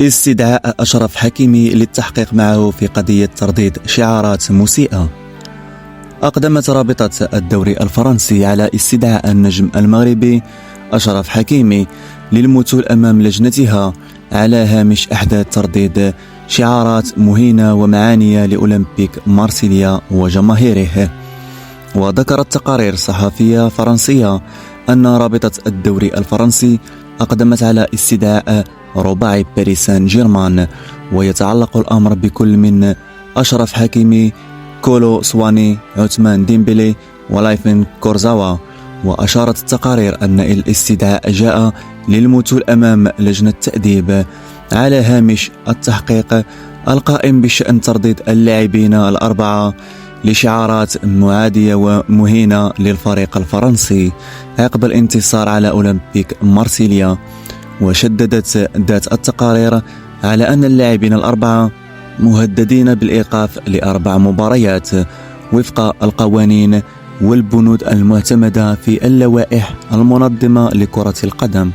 استدعاء أشرف حكيمي للتحقيق معه في قضية ترديد شعارات مسيئة. أقدمت رابطة الدوري الفرنسي على استدعاء النجم المغربي أشرف حكيمي للمثول أمام لجنتها على هامش أحداث ترديد شعارات مهينة ومعانية لأولمبيك مارسيليا وجماهيره. وذكرت تقارير صحفية فرنسية أن رابطة الدوري الفرنسي أقدمت على استدعاء رباعي باريس سان جيرمان، ويتعلق الأمر بكل من أشرف حكيمي، كولو سواني، عثمان ديمبلي ولايفن كورزاوا. وأشارت التقارير أن الاستدعاء جاء للمثول أمام لجنة التأديب على هامش التحقيق القائم بشأن ترديد اللاعبين الأربعة لشعارات معادية ومهينة للفريق الفرنسي عقب الانتصار على أولمبيك مارسيليا. وشددت ذات التقارير على أن اللاعبين الأربعة مهددين بالإيقاف ل4 مباريات وفق القوانين والبنود المعتمدة في اللوائح المنظمة لكرة القدم.